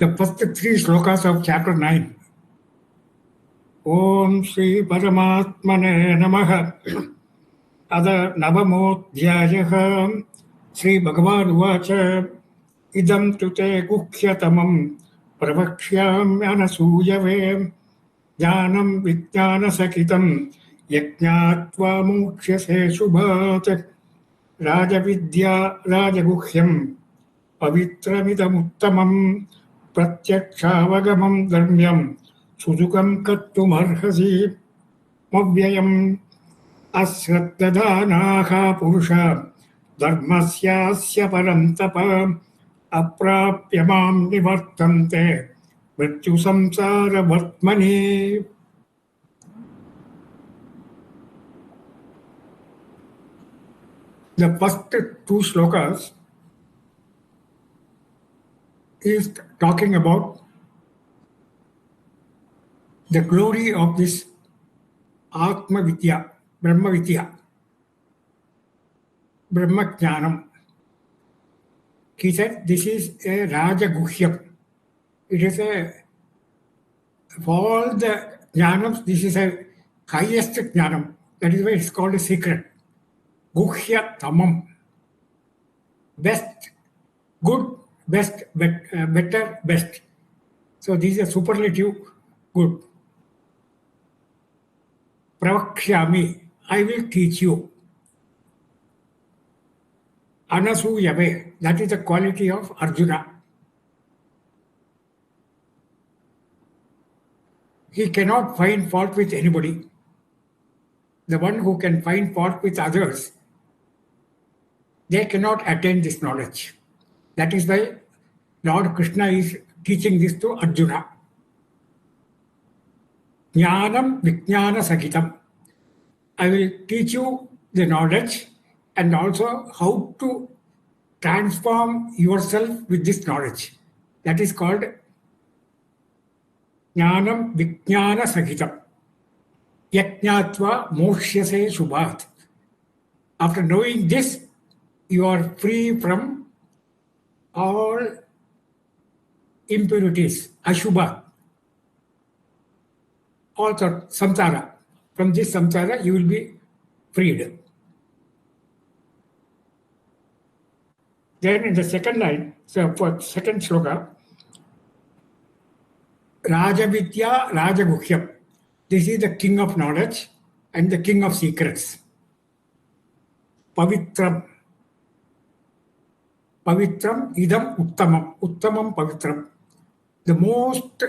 The first three slokas of chapter 9. Om Sri Paramatmane Namaha. Ada Navamodhyayah. Sri Bhagavan Uvacha. Idam tute gukhyatamam pravakshyamanasuyave. Jnanam vijnana sakitam yajnatva mokshase shubhat. Rajavidya rajaguhyam pavitramidamuttamam pratyakshaavagamam dharmyam sudukam kattumarhasi mavyayam asraddadanaha purusha dharmasyasya parantapa aprapyamam nivartante mrityu samsara vartmani. The first two slokas is talking about the glory of this Atma Vidya, Brahma Vidya, Brahma Jnanam. He said this is a Raja Guhyam. It is of all the Jnanams, this is a highest Jnanam. That is why it's called a secret. Guhya Tamam. Best, good, best, better, best. So this is a superlative good. Pravakshyami, I will teach you. Anasuyave, that is the quality of Arjuna. He cannot find fault with anybody. The one who can find fault with others, they cannot attain this knowledge. That is why Lord Krishna is teaching this to Arjuna. Jnanam Vijnana Sakitam. I will teach you the knowledge and also how to transform yourself with this knowledge. That is called Jnanam Vijnana Sakitam. Yajnatva Mokshyase Shubhat. After knowing this, you are free from all impurities, Ashubha. Also, samsara. From this samsara, you will be freed. Then in the second line, so for second sloka, Rajavidya Rajaguhyam. This is the king of knowledge and the king of secrets. Pavitram. Pavitram idam uttamam. Uttamam pavitram. The most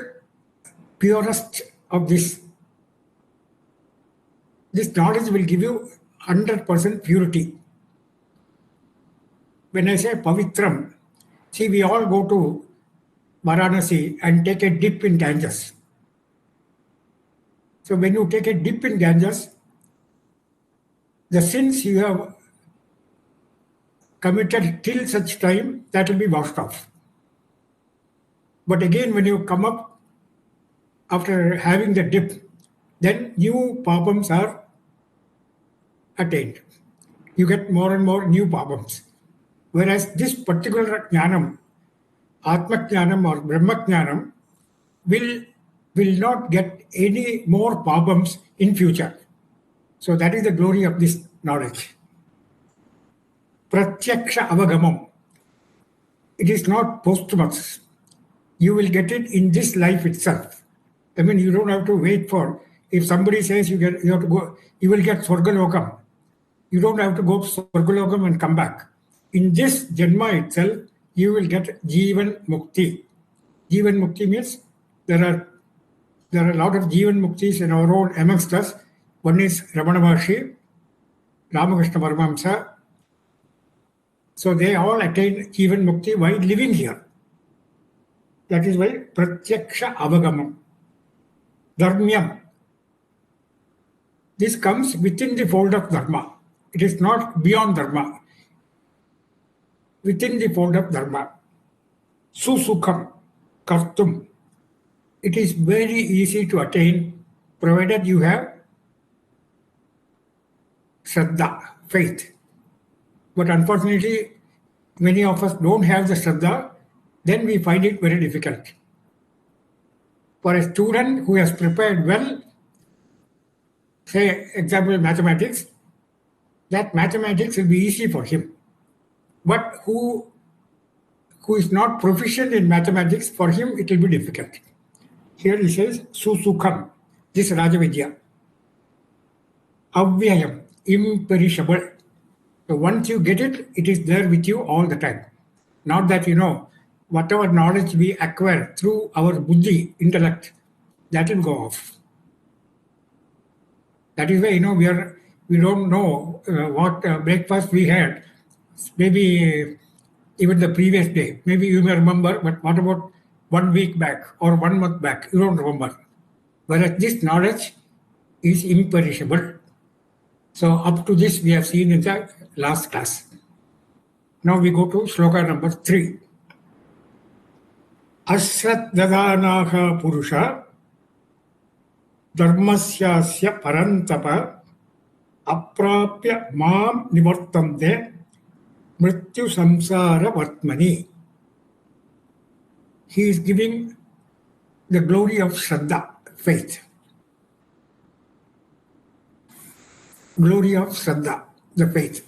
purest of this. This knowledge will give you 100% purity. When I say pavitram, see, we all go to Varanasi and take a dip in Ganges. So when you take a dip in Ganges, the sins you have committed till such time, that will be washed off. But again, when you come up after having the dip, then new papams are attained. You get more and more new papams. Whereas this particular jnanam, Atma Jnanam or Brahma Jnanam, will not get any more papams in future. So that is the glory of this knowledge. Pratyaksha Avagamam. It is not posthumous. You will get it in this life itself. I mean, you don't have to wait for, if somebody says you have to go, you will get Swargalokam. You don't have to go to Swargalokam and come back. In this Janma itself, you will get Jivan Mukti. Jivan Mukti means there are a lot of Jivan Muktis in our own amongst us. One is Ramana Maharshi, Ramakrishna Paramahamsa. So they all attain Jivan Mukti while living here. That is why Pratyaksha Avagamam. Dharmyam. This comes within the fold of Dharma. It is not beyond Dharma. Within the fold of Dharma. Susukham. Kartum. It is very easy to attain provided you have Shraddha, faith. But unfortunately, many of us don't have the Shraddha, then we find it very difficult. For a student who has prepared well, say, example, mathematics, that mathematics will be easy for him. But who is not proficient in mathematics, for him it will be difficult. Here he says, Susukham, this Rajavidya. Avyayam, imperishable. So once you get it, it is there with you all the time. Not that, whatever knowledge we acquire through our buddhi, intellect, that will go off. That is why, we don't know what breakfast we had. Maybe even the previous day. Maybe you may remember, but what about 1 week back or 1 month back? You don't remember. Whereas this knowledge is imperishable. So up to this we have seen in the last class. Now we go to sloka number 3. Asratdadanaha purusha dharmasyasya parantapa aprapya mam nivartante mrityu samsara vartmani. He is giving the glory of Shraddha, faith. Glory of Shraddha, the faith.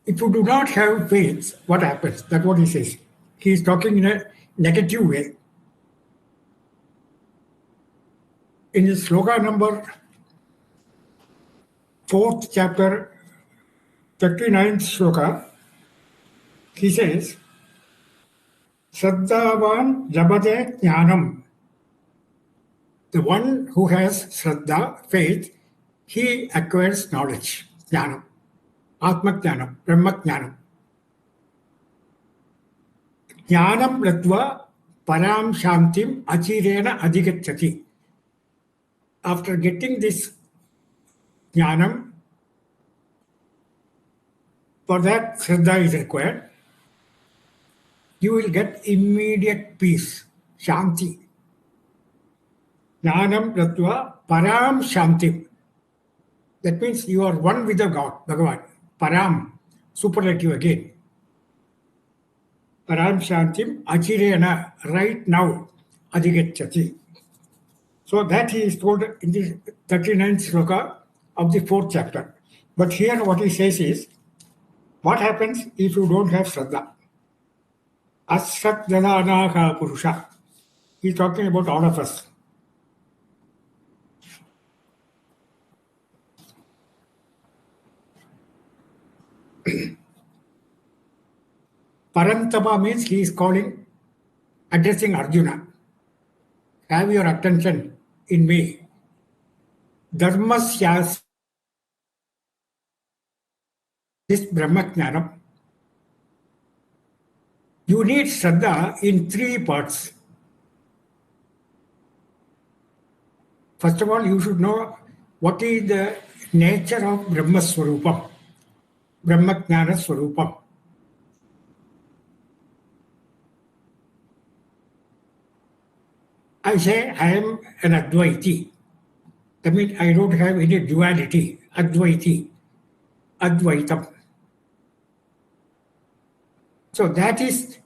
If you do not have faith, what happens? That's what he says. He is talking in a negative way. In his sloka number 4th chapter, 39th sloka, he says, Shraddhavan jabade jnanam. The one who has Shraddha, faith, he acquires knowledge, jnanam, atma jnanam, brahma jnanam. Jnanam latva param shantim achirena adhigacchati. After getting this jnanam, for that Shraddha is required, you will get immediate peace, shanti. Jnanam latva param shantim. That means you are one with the God, Bhagavan. Param, superlative again. Param shantim achirena, right now, adhigacchati. So that he is told in the 39th sloka of the 4th chapter. But here what he says is, what happens if you don't have Shraddha? Asratdadanaha purusha. He is talking about all of us. Parantapa means he is addressing Arjuna. Have your attention in me. Dharmasyas, this Brahmajnanam. You need Shraddha in 3 parts. First of all, you should know what is the nature of Brahma Swarupam, Brahmajnana Swarupam. I say I am an Advaiti. That means I don't have any duality, Advaiti, Advaitam. So that is,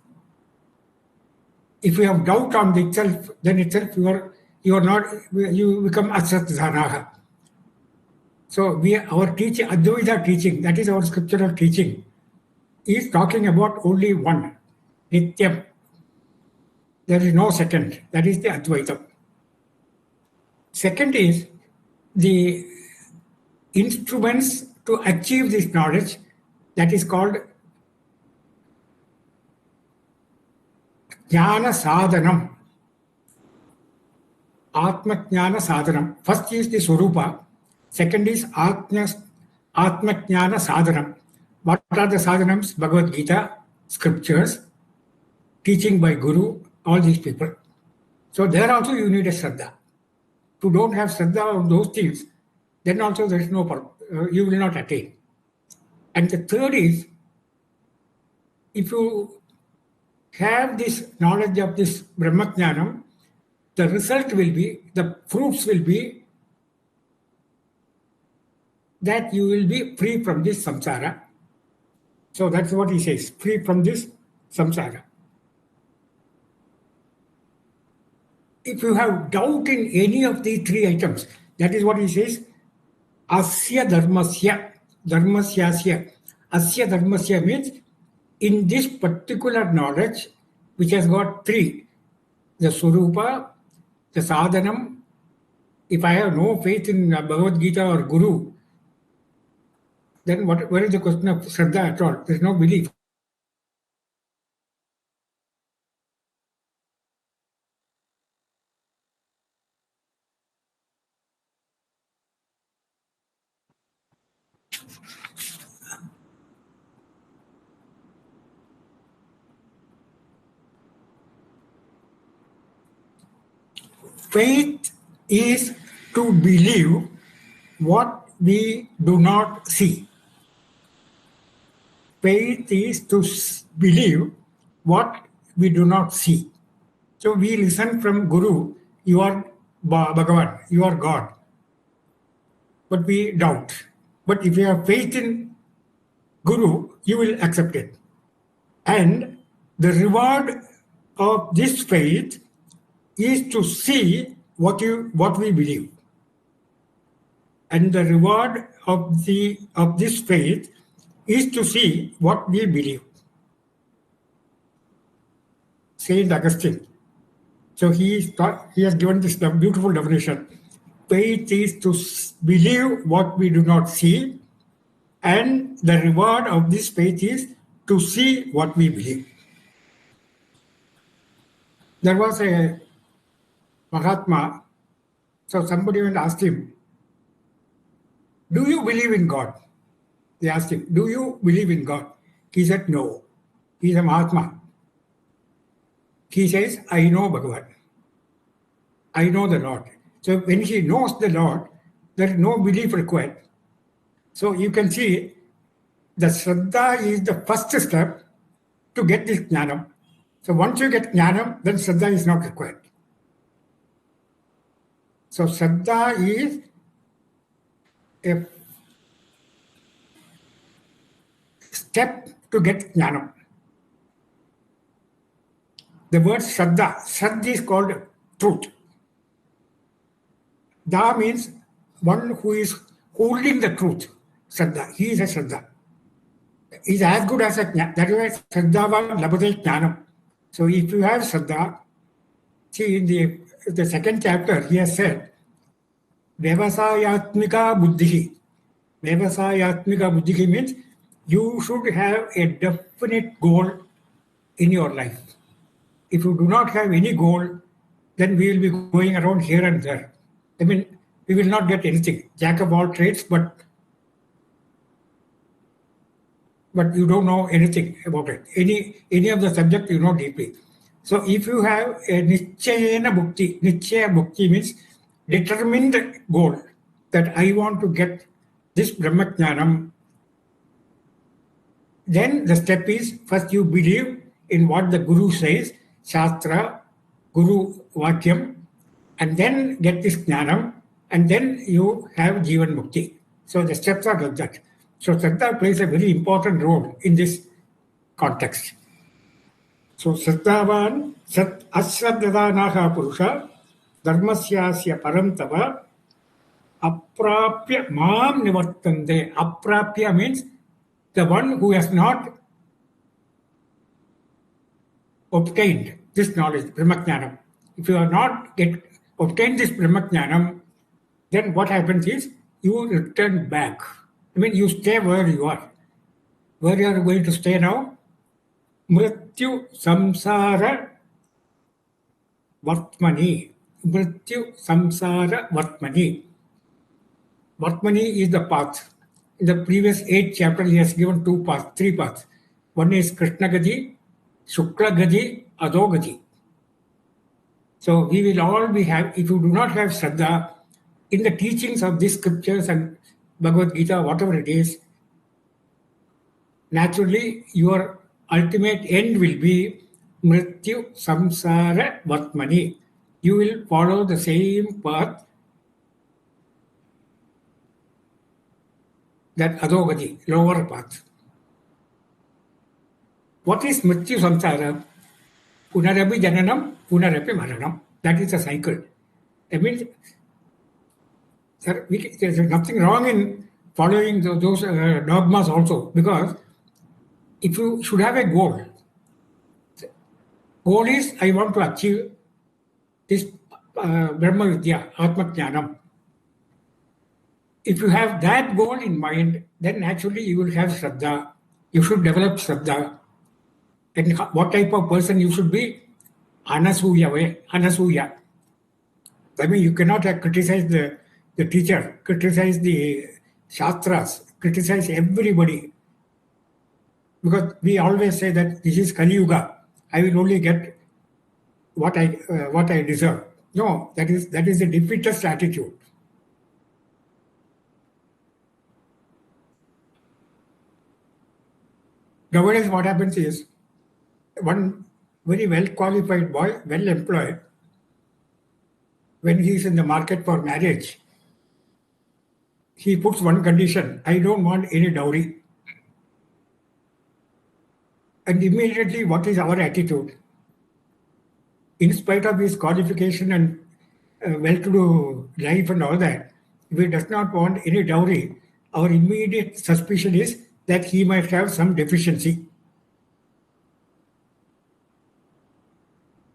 if you have doubt on itself, then itself you become Asratdhanaha. So our teaching, Advaita teaching, that is our scriptural teaching, is talking about only one, Nityam. There is no second. That is the Advaitam. Second is the instruments to achieve this knowledge, that is called Jnana Sadhanam. Atma Jnana Sadhanam. First is the Swarupa. Second is Atma Jnana Sadhanam. What are the sadhanams? Bhagavad Gita, scriptures, teaching by Guru, all these people. So there also you need a Shraddha. If you don't have Shraddha on those things, then also there is no purpose. You will not attain. And the third is, if you have this knowledge of this Brahmajnanam, the result will be, the fruits will be that you will be free from this samsara. So that's what he says, free from this samsara. if you have doubt in any of the three items, that is what he says, asya dharmasya, dharmasyasya. Asya dharmasya means in this particular knowledge, which has got three, the Surupa, the Sadhanam. If I have no faith in Bhagavad Gita or Guru, then where is the question of Shraddha at all? There is no belief. Faith is to believe what we do not see. Faith is to believe what we do not see. So we listen from Guru, you are Bhagavan, you are God. But we doubt. But if you have faith in Guru, you will accept it. And the reward of this faith is to see what we believe. And the reward of this faith is to see what we believe. Saint Augustine. So he has given this beautiful definition. Faith is to believe what we do not see, and the reward of this faith is to see what we believe. There was a Mahatma, so somebody went and asked him, do you believe in God? They asked him, do you believe in God? He said, no. He's a Mahatma. He says, I know Bhagavan. I know the Lord. So when he knows the Lord, there is no belief required. So you can see the Shraddha is the first step to get this Jnanam. So once you get Jnanam, then Shraddha is not required. So Shraddha is a step to get Jnanam. The word Shraddha, Shraddha is called truth. Da means one who is holding the truth. Shraddha, he is a Shraddha. He is as good as a Jnana. That is why Shraddhavan labhate Jnanam. So if you have Shraddha, see in the second chapter, he has said, Vyavasayatmika buddhi. Vyavasayatmika buddhi means you should have a definite goal in your life. If you do not have any goal, then we will be going around here and there. I mean, we will not get anything. Jack of all trades, but you don't know anything about it. Any of the subject you know deeply. So if you have a nichayena bhukti, nichaya bhukti means determined goal that I want to get this Brahmajnanam, then the step is first you believe in what the Guru says, Shastra, Guru Vakyam, and then get this Jnanam, and then you have Jivan Mukti. So the steps are like that. So Shraddha plays a very important role in this context. So Shraddhavan Sat Ashraddhadanaha Purusha Dharmasyasya Parantava Aprapya Mam Nivartande. Aprapya means the one who has not obtained this knowledge, Brahmajnanam. If you have not obtained this Brahmajnanam, then what happens is you return back. I mean, you stay where you are. Where you are going to stay now? Mrityu samsara vartmani. Mrityu samsara vartmani. Vartmani is the path. In the previous 8 chapters, he has given 3 paths. One is Krishna Gati, Shukla Gati, Adho Gati. So we will all if you do not have Shraddha, in the teachings of these scriptures and Bhagavad Gita, whatever it is, naturally your ultimate end will be Mrityu Samsara Vartmani. You will follow the same path that Adhogati, lower path. What is Mrityu Samsara? Punarapi Jananam, Punarapi Maranam. That is a cycle. I mean, sir, there's nothing wrong in following those dogmas also, because if you should have a goal is I want to achieve this Brahma Vidya, Atma Jnanam. If you have that goal in mind, then actually you will have Shraddha. You should develop Shraddha. And what type of person you should be? Anasuya way, Anasuya. I mean, you cannot criticize the teacher, criticize the Shastras, criticize everybody. Because we always say that this is Kali Yuga. I will only get what I deserve. No, that is a defeatist attitude. Nowadays, what happens is one very well qualified boy, well employed, when he is in the market for marriage, he puts one condition: I don't want any dowry. And immediately, what is our attitude? In spite of his qualification and well-to-do life and all that, if he does not want any dowry, our immediate suspicion is that he might have some deficiency.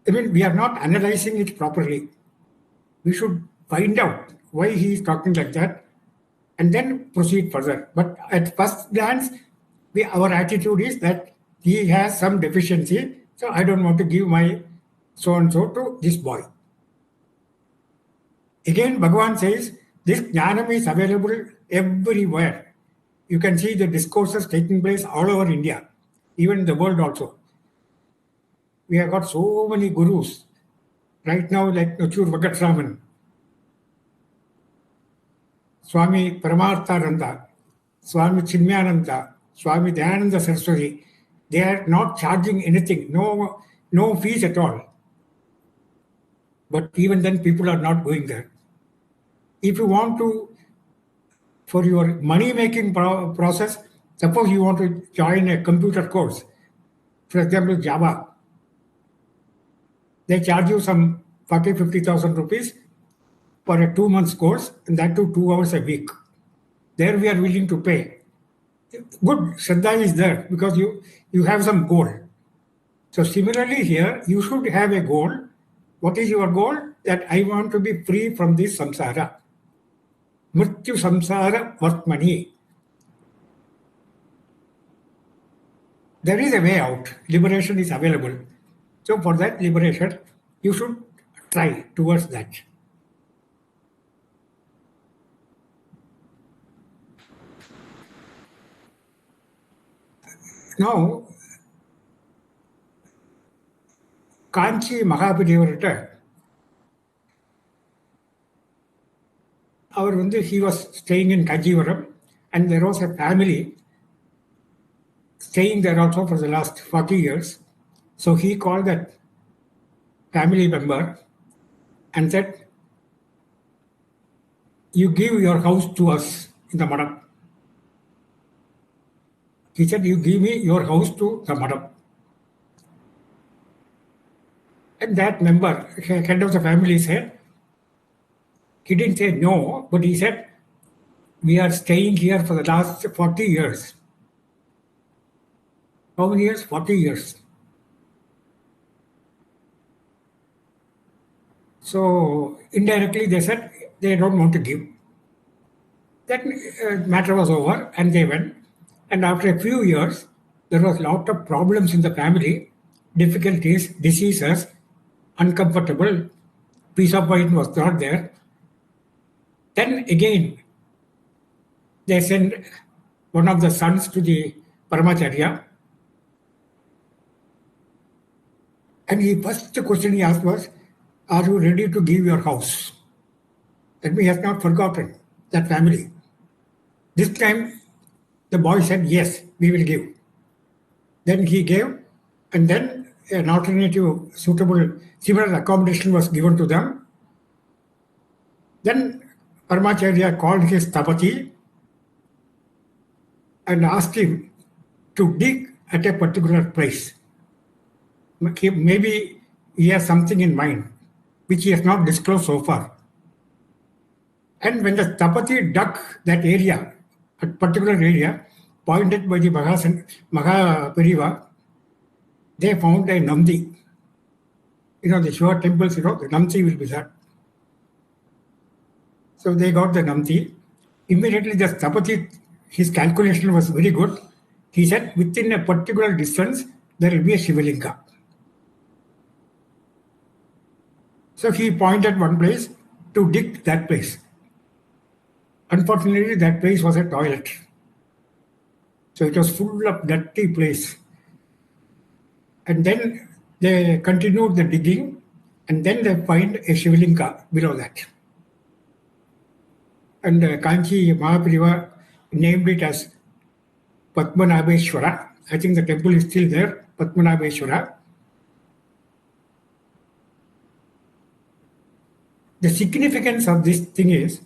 I mean, we are not analyzing it properly. We should find out why he is talking like that and then proceed further. But at first glance, our attitude is that he has some deficiency, so I don't want to give my so-and-so to this boy. Again, Bhagavan says, this jnanam is available everywhere. You can see the discourses taking place all over India, even in the world also. We have got so many gurus right now, like Nachur Venkataraman, Swami Paramarthananda, Swami Chinmayananda, Swami Dayananda Saraswati. They are not charging anything, no fees at all. But even then, people are not going there. If you want to, for your money-making process, suppose you want to join a computer course, for example, Java, they charge you some 50,000 rupees for a 2 months course, and that too 2 hours a week. There we are willing to pay. Good, Shraddha is there because you have some goal. So similarly here, you should have a goal. What is your goal? That I want to be free from this samsara. Mrityu samsara vartmani. There is a way out. Liberation is available. So for that liberation, you should try towards that. Now, Kanchi மகாபெரியவர்கிட்ட our he was staying in Kanjivaram, and there was a family staying there also for the last 40 years. So he called that family member and said, you give your house to us in the madam. He said, you give me your house to the madam. And that member, head of the family, said, he didn't say no, but he said, we are staying here for the last 40 years. How many years? 40 years. So indirectly they said they don't want to give. That matter was over and they went. And after a few years, there was a lot of problems in the family, difficulties, diseases, uncomfortable, peace of mind was not there. Then again, they sent one of the sons to the Paramacharya. And the first question he asked was, are you ready to give your house? That he has not forgotten that family. This time, the boy said, yes, we will give. Then he gave, and then an alternative, suitable, similar accommodation was given to them. Then Paramacharya called his Tapati and asked him to dig at a particular place. Maybe he has something in mind. which he has not disclosed so far. And when the Tapati dug that area, a particular area, pointed by the Mahapariva, they found a Namdi. The Shiva temples, the Namdi will be there. So they got the Namdi. Immediately the Tapati, his calculation was very good. He said within a particular distance, there will be a Shivalinga. So he pointed one place to dig that place. Unfortunately, that place was a toilet. So it was full of dirty place. And then they continued the digging, and then they find a Shivalinga below that. And Kanchi Mahapariva named it as Padmanabheshwara. I think the temple is still there, Padmanabheshwara. The significance of this thing is,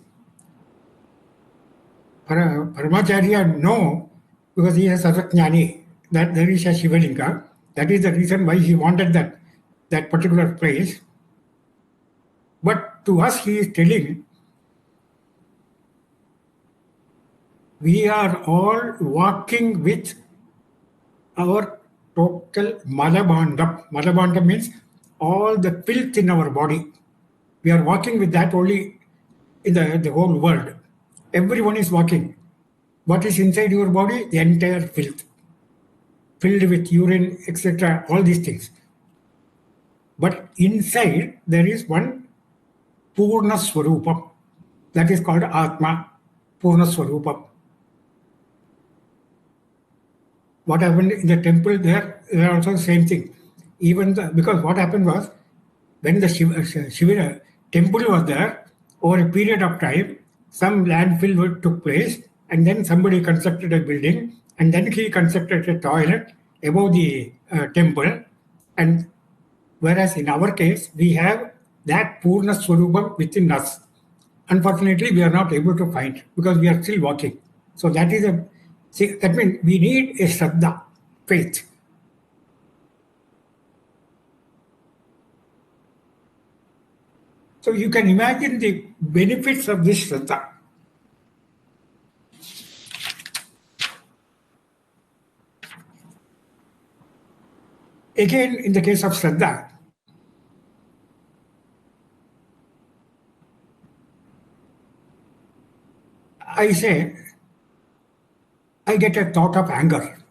Paramacharya know, because he has Sarvajnani, that there is a Shivalinga. That is the reason why he wanted that particular place. But to us, he is telling, we are all walking with our total malabandam. Malabandam means all the filth in our body. We are walking with that only in the whole world. Everyone is walking. What is inside your body? The entire filth. Filled with urine, etc., all these things. But inside, there is one Purna Swarupam. That is called Atma, Purna Swarupam. What happened in the temple there also the same thing. Because what happened was, when the Shiva temple was there, over a period of time, some landfill took place, and then somebody constructed a building, and then he constructed a toilet above the temple. And whereas in our case, we have that Purna Swarupam within us. Unfortunately, we are not able to find because we are still walking. So that means we need a Shraddha, faith. So you can imagine the benefits of this Shraddha. Again, in the case of Shraddha, I say, I get a thought of anger.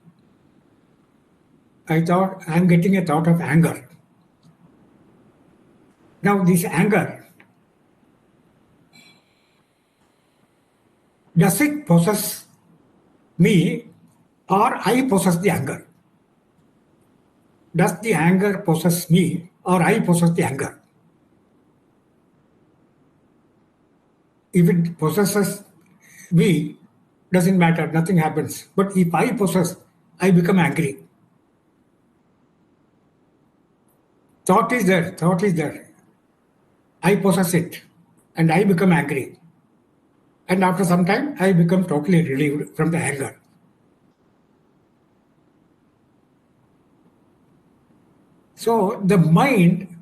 I thought I'm getting a thought of anger. Now, this anger, does it possess me or I possess the anger? Does the anger possess me or I possess the anger? If it possesses me, doesn't matter, nothing happens. But if I possess, I become angry. Thought is there. I possess it and I become angry. And after some time, I become totally relieved from the anger. So the mind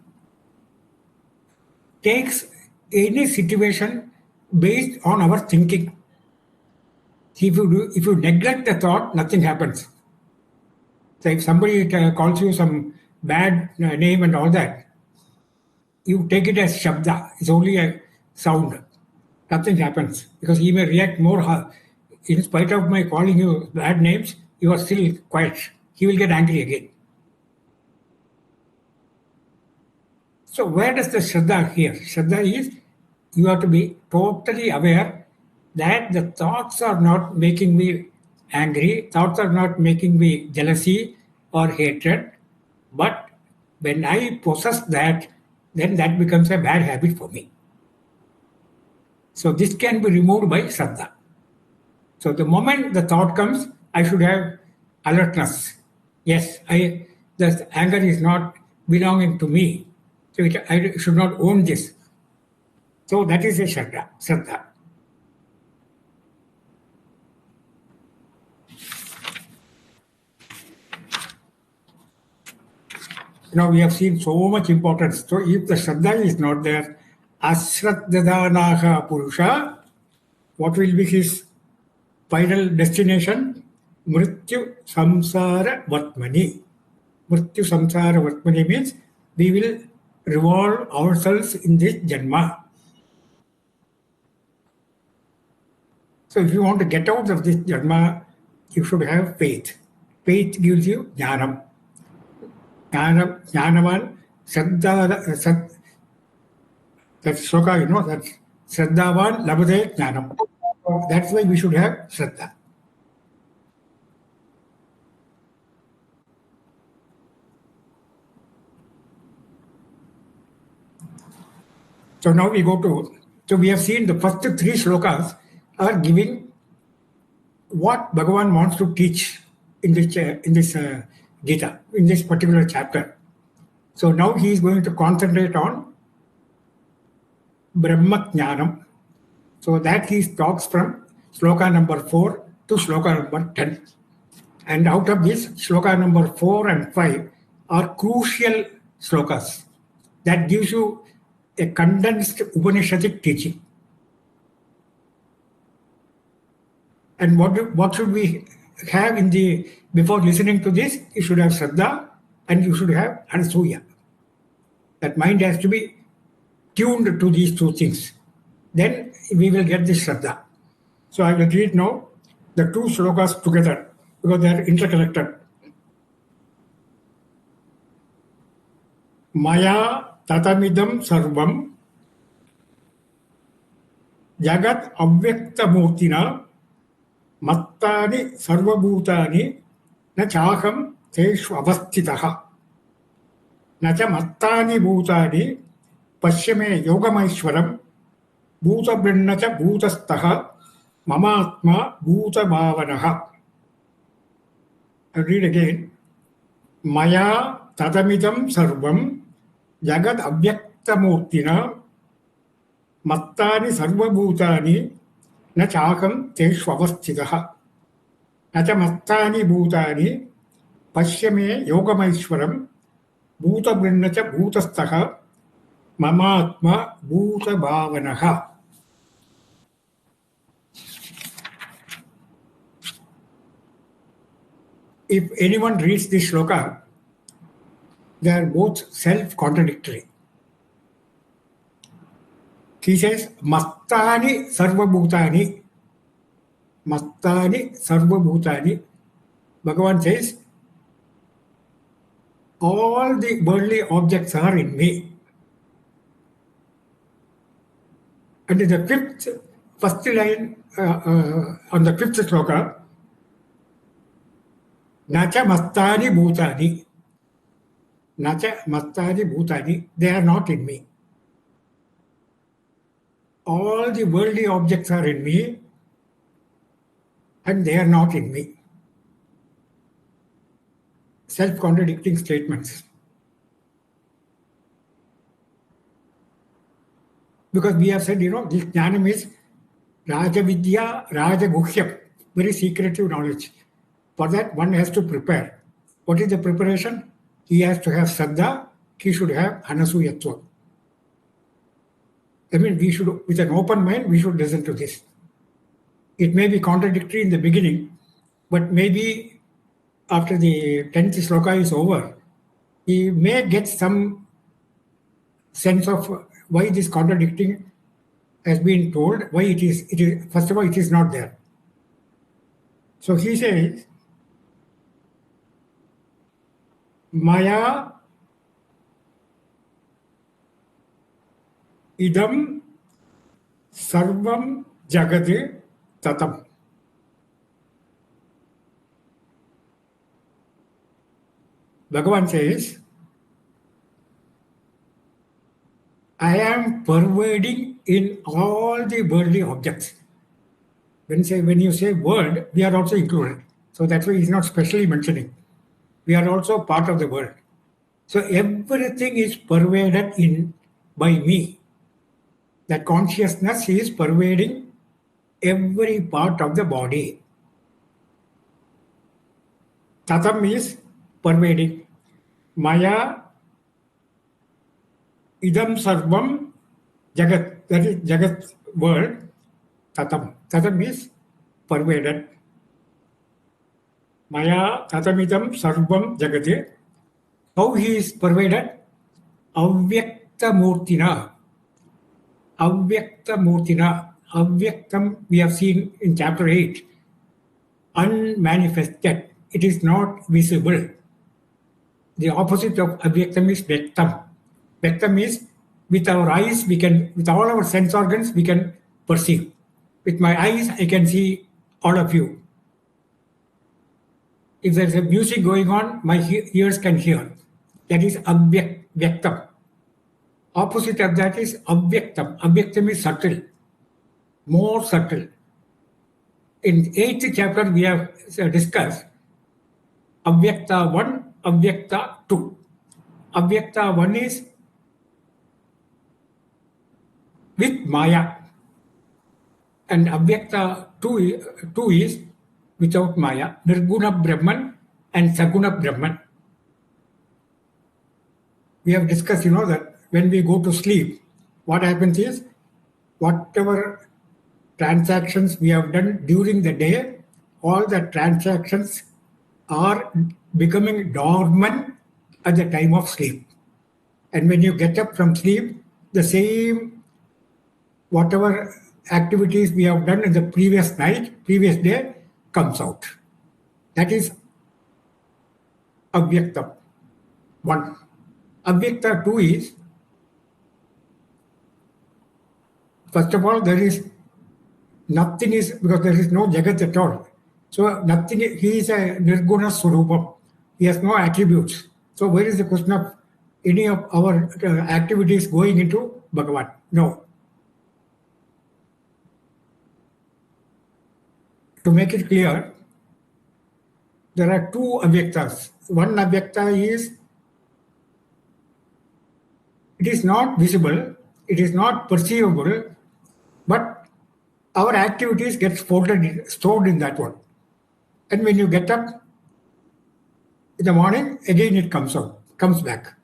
takes any situation based on our thinking. If you neglect the thought, nothing happens. So if somebody calls you some bad name and all that, you take it as shabda. It's only a sound. Nothing happens because he may react more. In spite of my calling you bad names, you are still quiet. He will get angry again. So where does the Shraddha here? Shraddha is, you have to be totally aware that the thoughts are not making me angry, thoughts are not making me jealousy or hatred, but when I possess that, then that becomes a bad habit for me. So this can be removed by Shraddha. So the moment the thought comes, I should have alertness. Yes, the anger is not belonging to me. So I should not own this. So that is a Shraddha. we have seen so much importance. So if the Shraddha is not there, Ashraddadanaha Purusha, what will be his final destination? Mrityu Samsara Vatmani. Mrityu Samsara Vatmani means we will revolve ourselves in this Janma. So if you want to get out of this Janma, you should have faith. Faith gives you Jnanam. Jnanavan, Shraddha, that shloka, that Shraddhavan Labhate Jnanam. So that's why we should have Shraddha. So now we go to, so we have seen the first three shlokas are giving what Bhagavan wants to teach in this Gita, in this particular chapter. So now he is going to concentrate on Brahma Jnanam. So that he talks from shloka number 4 to shloka number 10. And out of this, shloka number 4 and 5 are crucial shlokas that gives you a condensed Upanishadic teaching. And what should we have before listening to this? You should have Shraddha and you should have Anasuya. That mind has to be tuned to these two things. Then we will get this Shraddha. So I will read now the two shlokas together because they are interconnected. Maya tatamidam sarvam jagat avyakta murtina mattani sarvabhutani na chaham teshu avasthitaha na cha mattani bhutani pashyame yogamaishwaram bhutabrinna cha bhutastaha mamatma bhutabhavanaha. I read again. Maya tatamidam sarvam jagat avyakta murtina mattani sarvabhutani na chaham teshu avasthitaha na cha mattani bhutani pashyame yogamaishwaram bhutabrinna cha bhutastaha mamatma bhutabhavanaha. If anyone reads this shloka, they are both self-contradictory. He says, Mattani sarvabhutani. Mattani sarvabhutani. Bhagavan says, all the worldly objects are in me. And in the first line on the fifth shloka, Nacha mattani bhutani. Nacha mattani bhutani. They are not in me. All the worldly objects are in me and they are not in me. Self-contradicting statements. Because we have said, this jnanam is Rajavidya, Rajaguhyam, very secretive knowledge. For that, one has to prepare. What is the preparation? He has to have Shraddha, he should have Anasuyatva. I mean, we should, with an open mind, we should listen to this. It may be contradictory in the beginning, but maybe after the 10th sloka is over, he may get some sense of why this contradicting has been told, why it is, first of all, it is not there. So he says, Maya idam sarvam jagade tatam. Bhagavan says, I am pervading in all the worldly objects. When you say world, we are also included. So that's why he's not specially mentioning. We are also part of the world. So everything is pervaded in by me. That consciousness is pervading every part of the body. Tatam is pervading. Maya idam sarvam jagat, that is jagat world, tatam. Tatam is pervaded. Maya tatamidam sarvam jagate. How he is pervaded? Avyakta murtina. Avyakta murtina. Avyaktam we have seen in chapter 8. Unmanifested. It is not visible. The opposite of avyaktam is vyaktam. Vyaktam is with our eyes, we can, with all our sense organs, we can perceive. With my eyes, I can see all of you. If there is a music going on, my ears can hear. That is vyaktam. Opposite of that is avyaktam. Avyaktam is subtle, more subtle. In 8th chapter, we have discussed avyakta 1, avyakta 2. Avyakta 1 is with Maya, and avyakta 2 is without Maya, Nirguna Brahman and Saguna Brahman. We have discussed, that when we go to sleep, what happens is, whatever transactions we have done during the day, all the transactions are becoming dormant at the time of sleep. And when you get up from sleep, the same, whatever activities we have done in the previous night, previous day, comes out. That is avyakta 1. Avyakta 2 is, first of all, there is nothing, is because there is no jagat at all. So nothing, he is a nirguna swarupam. He has no attributes. So where is the question of any of our activities going into Bhagavan? No. To make it clear, there are two avyaktas. One avyakta is, it is not visible, it is not perceivable, but our activities get stored in that one. And when you get up in the morning, again it comes back.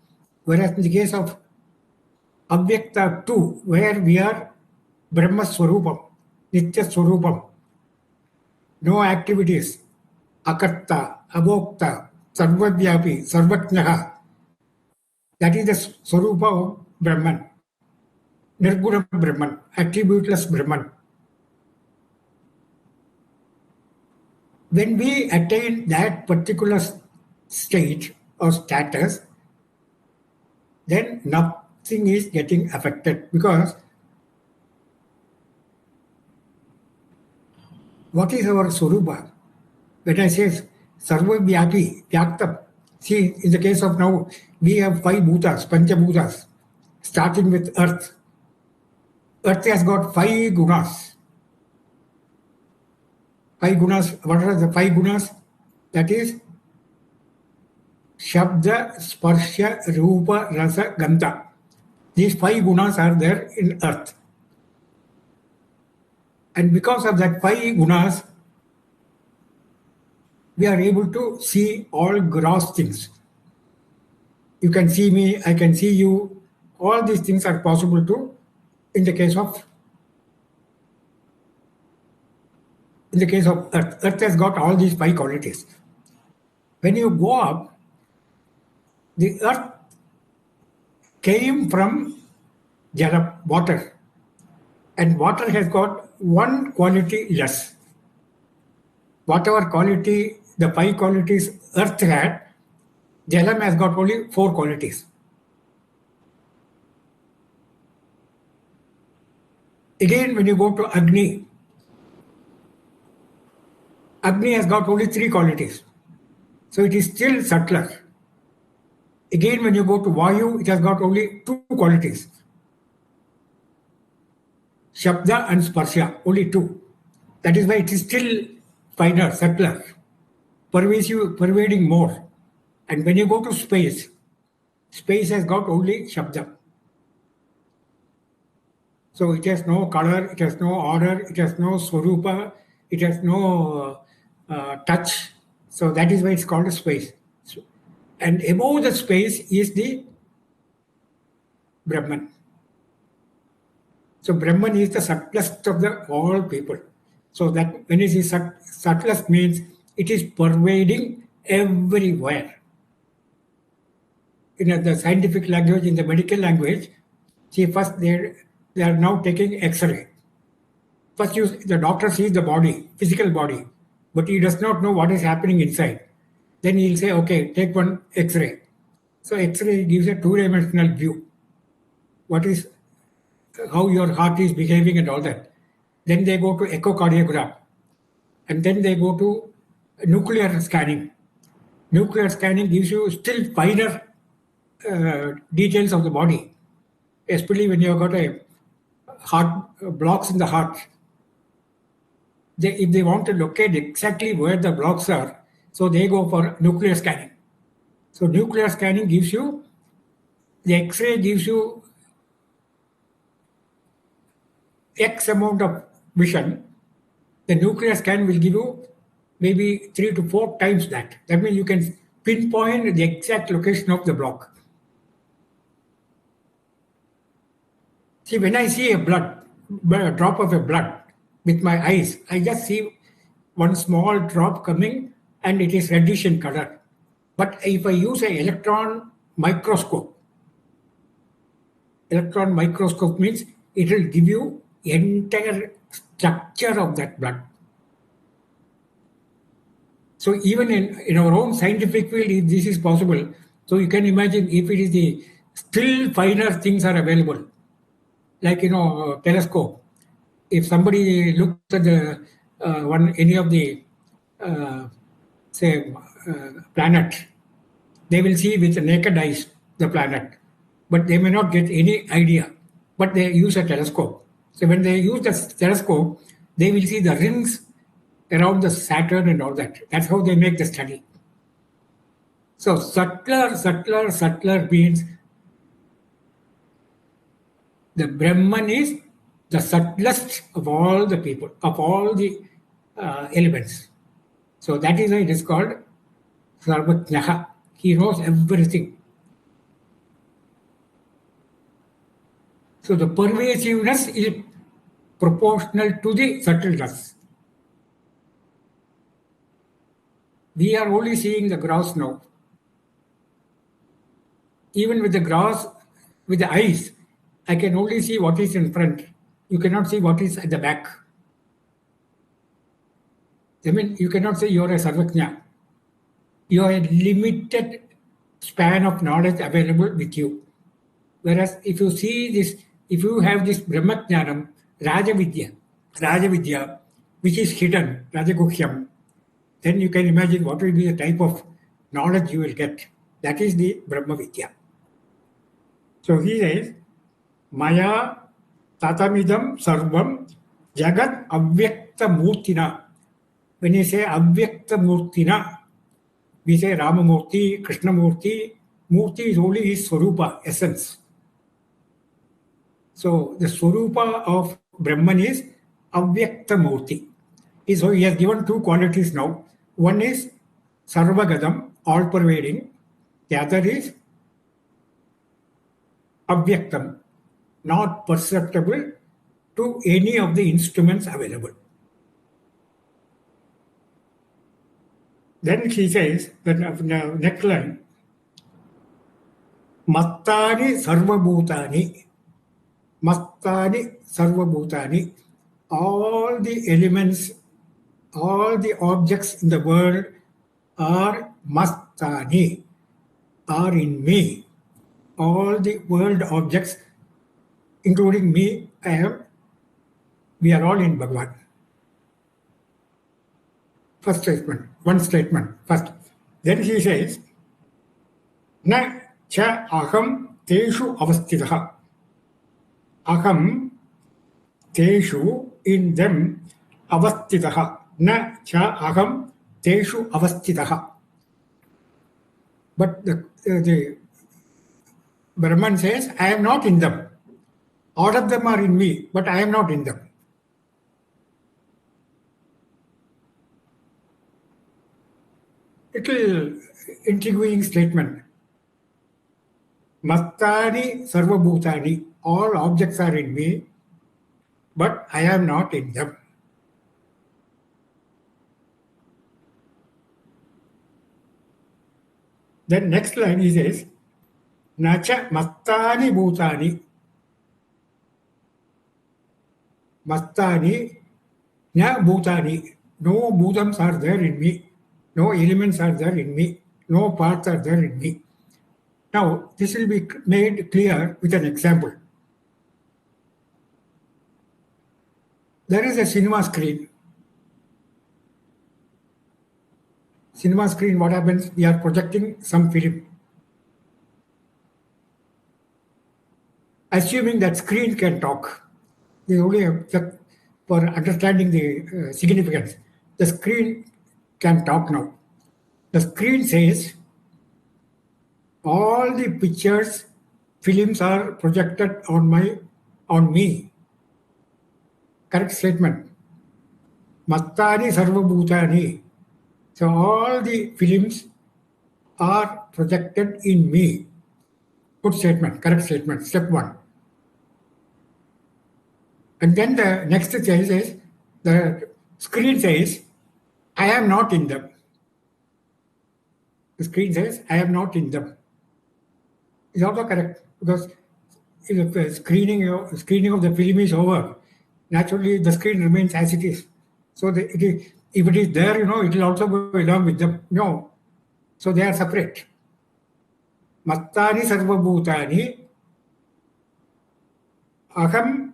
Whereas in the case of avyakta 2, where we are Brahma Swarupam, Nitya Swarupam, no activities, Akarta, Abhokta, Sarvadhyapi, Sarvatnaha, that is the Swarupa of Brahman, Nirguna Brahman, attributeless Brahman. When we attain that particular state or status, then nothing is getting affected, because what is our Swarupa? When I say Sarva Vyapi, Vyaktam, see, in the case of now, we have 5 bhutas, Pancha bhutas, starting with earth. Earth has got 5 gunas. 5 gunas, what are the 5 gunas? That is Shabda, Sparsha, Rupa, Rasa, Gandha. These 5 gunas are there in earth. And because of that 5 gunas, we are able to see all gross things. You can see me, I can see you. All these things are possible to, in the case of earth. Earth has got all these 5 qualities. When you go up, the earth came from jala, water. And water has got 1 quality less. Whatever quality, the 5 qualities earth had, Jalam has got only 4 qualities. Again, when you go to Agni has got only 3 qualities. So it is still subtler. Again, when you go to Vayu, it has got only 2 qualities. Shabda and Sparsha, only 2. That is why it is still finer, subtler, pervading more. And when you go to space has got only Shabda. So it has no color, it has no order, it has no Swarupa, it has no touch. So that is why it's called a space. And above the space is the Brahman. So Brahman is the subtlest of the all people. So that when it is subtlest means it is pervading everywhere. In the scientific language, in the medical language, see first they are now taking X-ray. First, the doctor sees the body, physical body, but he does not know what is happening inside. Then he'll say, okay, take one X-ray. So X-ray gives a two-dimensional view. What is, how your heart is behaving and all that. Then they go to echocardiogram. And then they go to nuclear scanning. Nuclear scanning gives you still finer details of the body, especially when you've got a heart blocks in the heart. If they want to locate exactly where the blocks are, so they go for nuclear scanning. So nuclear scanning gives you, the X-ray gives you X amount of vision. The nuclear scan will give you maybe 3 to 4 times that. That means you can pinpoint the exact location of the block. See, when I see a drop of a blood with my eyes, I just see one small drop coming and it is reddish in color. But if I use an electron microscope means it will give you entire structure of that blood. So even in our own scientific field, if this is possible, so you can imagine if it is the still finer things are available, like telescope. If somebody looks at the any of the say planet, they will see with the naked eyes the planet, but they may not get any idea. But they use a telescope. So when they use the telescope, they will see the rings around the Saturn and all that. That's how they make the study. So subtler means the Brahman is the subtlest of all the people, of all the elements. So that is why it is called Sarvajnaha. He knows everything. So the pervasiveness is proportional to the subtleness. We are only seeing the grass now. Even with the grass, with the eyes, I can only see what is in front. You cannot see what is at the back. I mean, you cannot say you're a Sarvajna. You have a limited span of knowledge available with you. Whereas if you see this, if you have this Brahmajnanam, Rajavidya, which is hidden, Rajaguhyam, then you can imagine what will be the type of knowledge you will get. That is the Brahmavidya. So he says, Maya tatamidam sarvam jagat avyakta murtina. When you say avyakta murtina, we say Ramamurti, Krishnamurti. Murti is only his Swarupa, essence. So the Swarupa of Brahman is avyakta murti. So he has given two qualities now. One is Sarvagadam, all pervading. The other is avyaktam, not perceptible to any of the instruments available. Then he says, the next line, Mattani sarvabhutani. Mattani sarvabhutani. All the elements, all the objects in the world are mastani, are in me. All the world objects, including me, we are all in Bhagavan. First statement, one statement, first. Then he says, Na cha aham teshu avastitaha. Aham teshu, in them, avastitaha. Na cha aham teshu avastitaha. But the Brahman says, I am not in them. All of them are in me, but I am not in them. Little intriguing statement. Mastani Sarvabhutani. All objects are in me, but I am not in them. Then next line he says, Nacha Mastani Bhutani. Mastani Na Bhutani. No Bhutams are there in me. No elements are there in me. No parts are there in me. Now, this will be made clear with an example. There is a cinema screen. Cinema screen, what happens? We are projecting some film. Assuming that screen can talk, they only have, for understanding the significance, the screen can talk now. The screen says, all the pictures, films are projected on me. Correct statement. Mattani sarvabhutani. So all the films are projected in me. Good statement, correct statement, step one. And then the next says is, the screen says, I am not in them. The screen says, I am not in them. It's also correct, because if the screening of the film is over, naturally the screen remains as it is. So if it is there, it will also go along with them. No. So they are separate. Mattani sarvabhutani aham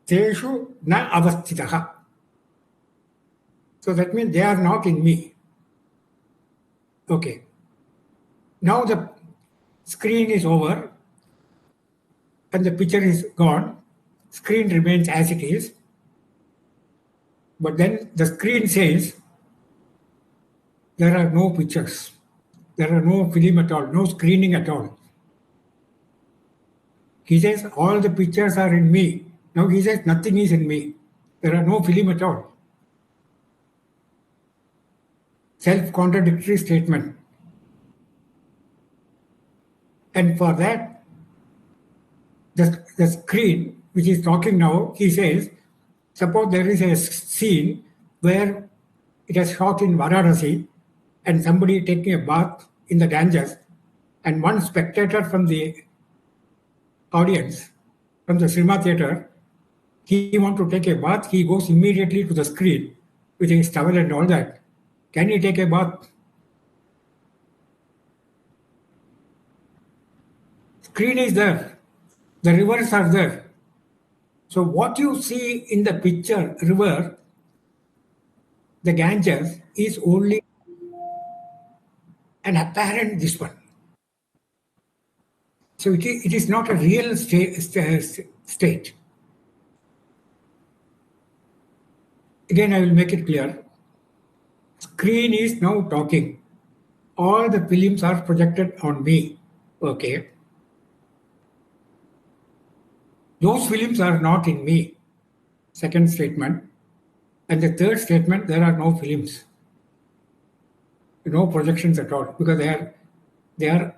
teshu na avasthitaha. So that means they are not in me. Okay. Now the screen is over and the picture is gone. Screen remains as it is. But then the screen says there are no pictures. There are no film at all, no screening at all. He says all the pictures are in me. Now he says nothing is in me. There are no film at all. Self-contradictory statement. And for that, the screen, which is talking now, he says, suppose there is a scene where it is shot in Varanasi and somebody taking a bath in the Ganges, and one spectator from the audience, from the cinema theater, he wants to take a bath, he goes immediately to the screen with his towel and all that. Can he take a bath? Screen is there. The rivers are there. So what you see in the picture, river, the Ganges, is only an apparent this one. So it is not a real state. Again, I will make it clear. Screen is now talking. All the films are projected on me. Okay. Those films are not in me. Second statement. And the third statement, there are no films. No projections at all, because they are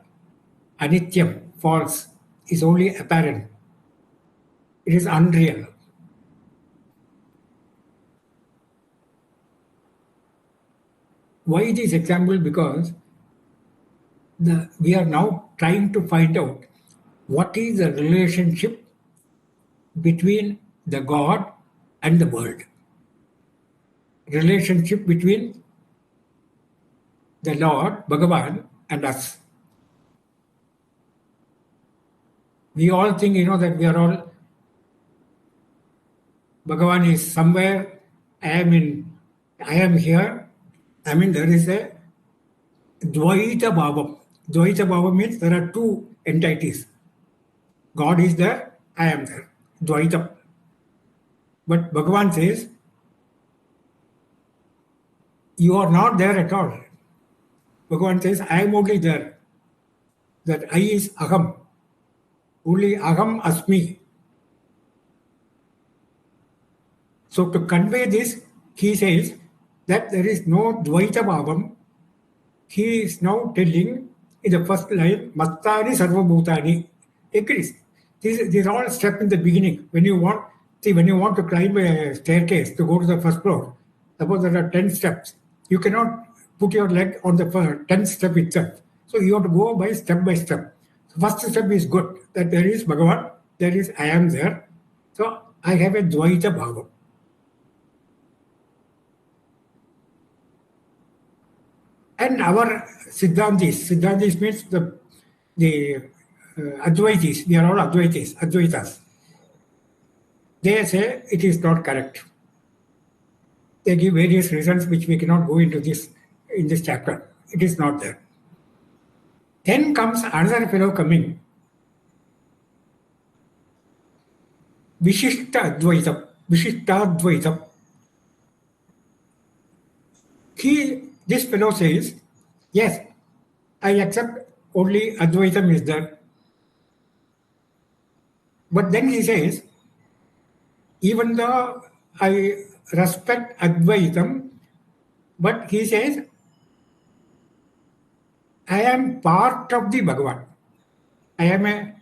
anityam, false. Is only apparent. It is unreal. Why this example? Because we are now trying to find out what is the relationship between the God and the world. Relationship between the Lord, Bhagavan, and us. We all think, that we are all, Bhagavan is somewhere, I am here. There is a Dvaita Bhavam. Dvaita Bhavam means there are two entities. God is there, I am there. Dvaita. But Bhagavan says, you are not there at all. Bhagavan says, I am only there. That I is Aham. Only Aham Asmi. So to convey this, he says that there is no Dvaita Bhavam. He is now telling in the first line, Mastani Sarva Bhutani, agrees. These are all steps in the beginning. When you want to climb a staircase to go to the first floor, suppose there are 10 steps, you cannot put your leg on the 10th step itself. So you have to go by step. So first step is good, that there is Bhagavan, there is I am there. So I have a Dvaita Bhava. And our Siddhantis means the Advaitis, we are all Advaitas. They say it is not correct. They give various reasons which we cannot go into in this chapter. It is not there. Then comes another fellow coming, Vishishtadvaitam. This fellow says, yes, I accept only Advaitam is there. But then he says, even though I respect Advaitam, but he says, I am part of the Bhagavan. I am a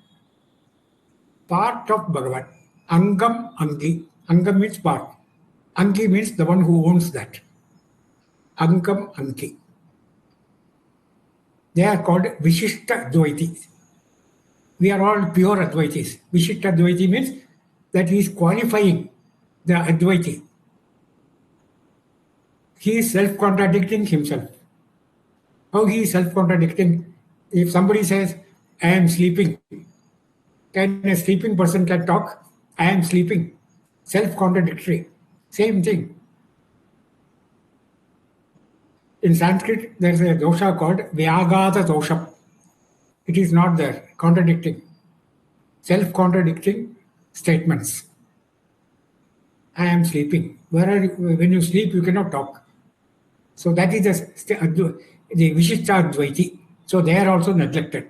part of Bhagavan. Angam Angi. Angam means part. Angi means the one who owns that. Angam Angi. They are called Vishishta Advaitis. We are all pure Advaitis. Vishishta Advaiti means that he is qualifying the Advaiti. He is self-contradicting himself. How he is self-contradicting? If somebody says, I am sleeping, can a sleeping person can talk? I am sleeping. Self-contradictory. Same thing. In Sanskrit, there is a dosha called Vyagata dosha. It is not there. Contradicting. Self-contradicting statements. I am sleeping. Where are you? When you sleep, you cannot talk. So that is the Vishishta Advaiti. So they are also neglected.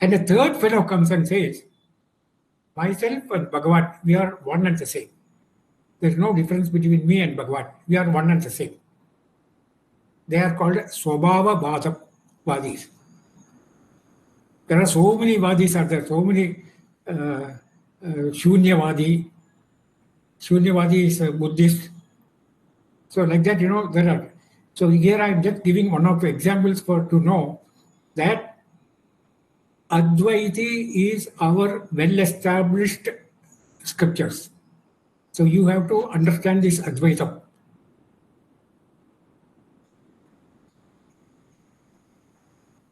And the third fellow comes and says, myself and Bhagavan, we are one and the same. There is no difference between me and Bhagavan. We are one and the same. They are called Swabhava Vadis. There are so many Vadis are there, so many Shunyavadi. Shunyavadi is a Buddhist. So like that, there are. So here I am just giving one of the examples to know that Advaiti is our well-established scriptures. So you have to understand this Advaita.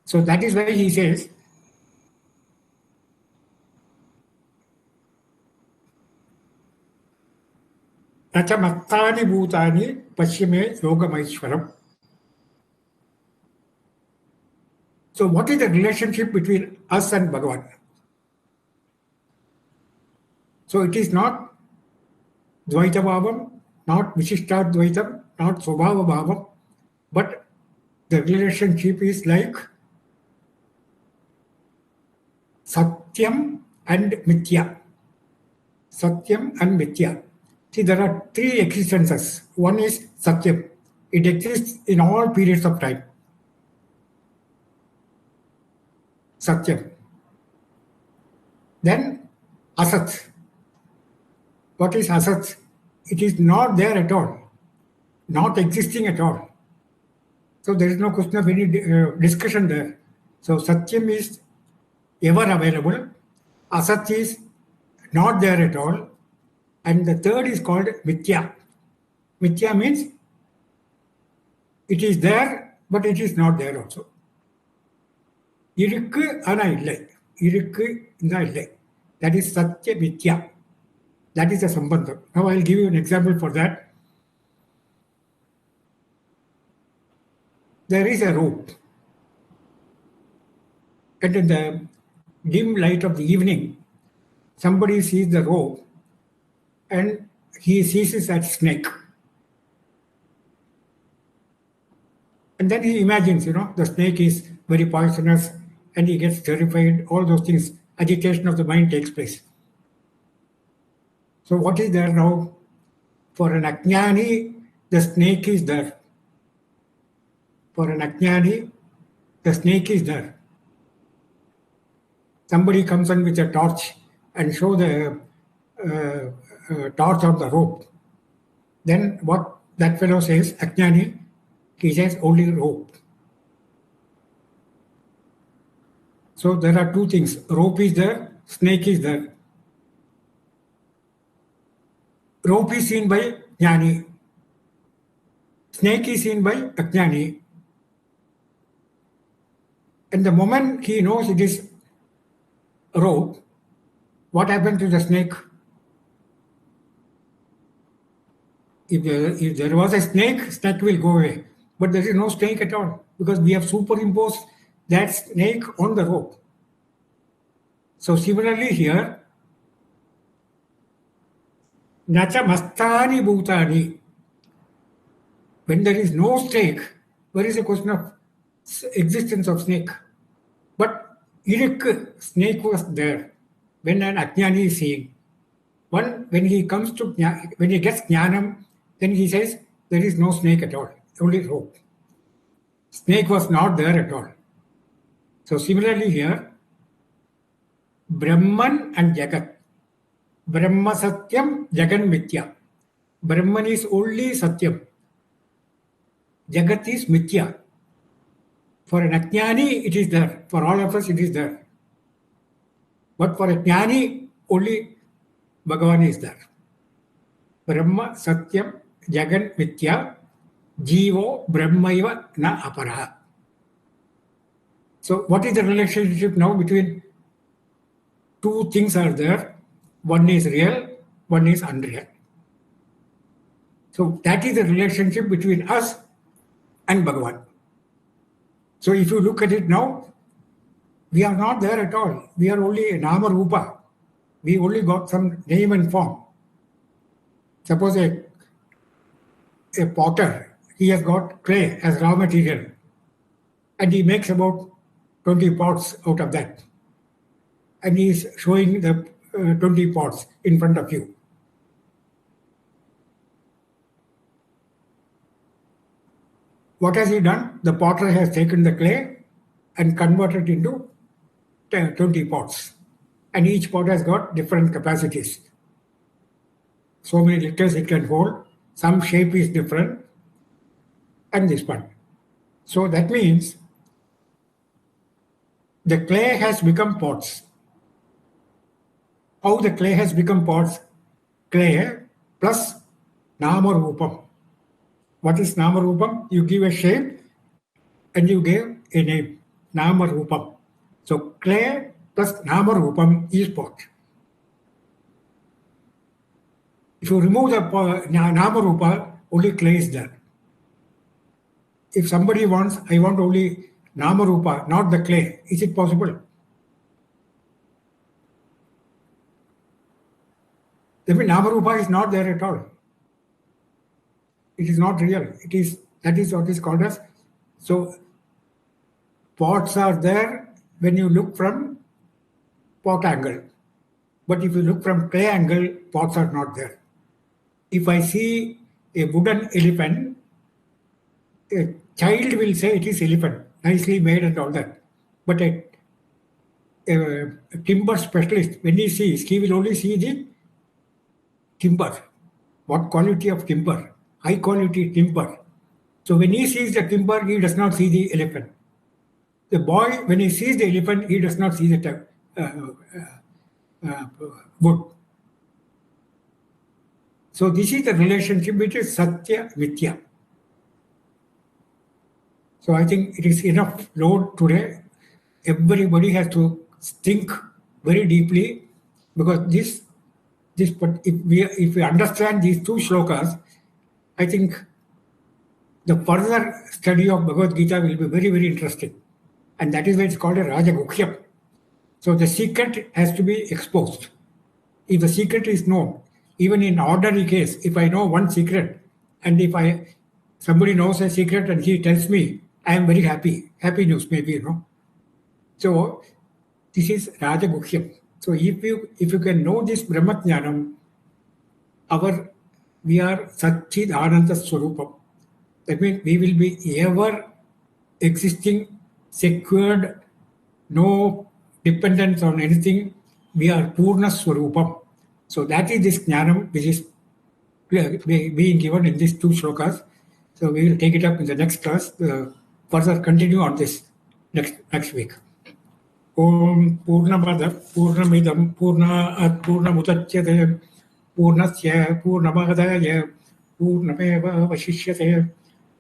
So that is why he says, Nachamattani bhutani paschime yogamaishwaram. So what is the relationship between us and Bhagavan? So it is not Dvaita Bhavam, not Vishishta Dvaitam, not Swabhava Bhavam, but the relationship is like Satyam and Mithya. Satyam and Mithya. See, there are three existences. One is Satyam. It exists in all periods of time. Satyam. Then Asat. What is Asat? It is not there at all. Not existing at all. So there is no question of any discussion there. So Satyam is ever available. Asat is not there at all. And the third is called Mithya. Mithya means it is there, but it is not there also. Irukku ana illai. Irukku na illai. That is Satya Mithya. That is the Sambandham. Now I will give you an example for that. There is a rope. And in the dim light of the evening, somebody sees the rope and he sees that snake. And then he imagines, the snake is very poisonous and he gets terrified, all those things, agitation of the mind takes place. So what is there now? For an Ajnani, the snake is there. For an Ajnani, the snake is there. Somebody comes in with a torch and show the torch on the rope. Then what that fellow says, Ajnani, he says only rope. So there are two things. Rope is there, snake is there. Rope is seen by Jnani. Snake is seen by Ajnani. And the moment he knows it is rope, what happened to the snake? If there was a snake, snake will go away. But there is no snake at all because we have superimposed that snake on the rope. So similarly here, Nacha mastani bhutani. When there is no snake, where is the question of existence of snake? But Irik, snake was there when an Ajnani is seeing. When he comes to, when he gets Jnanam, then he says there is no snake at all, only rope. Snake was not there at all. So similarly here, Brahman and Jagat. Brahma Satyam, Jagan Mithya. Brahman is only Satyam. Jagat is Mithya. For an Ajnani, it is there. For all of us, it is there. But for a Jnani, only Bhagavan is there. Brahma Satyam, Jagan Mithya, Jivo Brahmaiva na apara. So what is the relationship now between two things are there? One is real, one is unreal. So that is the relationship between us and Bhagavan. So if you look at it now, we are not there at all. We are only a Nama Rupa. We only got some name and form. Suppose a potter, he has got clay as raw material and he makes about 20 pots out of that. And he is showing the 20 pots in front of you. What has he done? The potter has taken the clay and converted into 20 pots. And each pot has got different capacities. So many liters it can hold. Some shape is different. And this one. So that means the clay has become pots. How the clay has become pots? Clay plus Nama Rupam. What is Nama Rupam? You give a shape and you give a name. Nama Rupam. So clay plus Nama Rupam is pot. If you remove the Nama Rupa, only clay is there. If somebody wants, I want only Nama Rupa, not the clay, is it possible? That means Nama Rupa is not there at all. It is not real. That is what is called as. So pots are there when you look from pot angle. But if you look from clay angle, pots are not there. If I see a wooden elephant, a child will say it is elephant, nicely made and all that. But a timber specialist, when he sees, he will only see the timber. What quality of timber? High quality timber. So when he sees the timber, he does not see the elephant. The boy, when he sees the elephant, he does not see the wood. So this is the relationship between Satya Mithya. So I think it is enough load today. Everybody has to think very deeply because but if we understand these two shlokas, I think the further study of Bhagavad Gita will be very, very interesting. And that is why it's called a Rajagukhyam. So the secret has to be exposed. If the secret is known, even in ordinary case, if I know one secret and if somebody knows a secret and he tells me, I am very happy. Happy news maybe, So this is Rajagukhyam. So if you can know this Brahmajnanam, we are Satchid Ananda Swarupam. That means we will be ever existing secured, no dependence on anything. We are Purna Swarupam. So that is this Jnanam which is being given in these two shlokas. So we will take it up in the next class. Further continue on this next week. Om Purnamada Purnamidam Purna Purnamudachyate Purnasya Purnamadaya Purnameva Vashishyate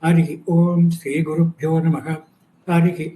Harihi Om Sri Gurubhyo Namaha Harihi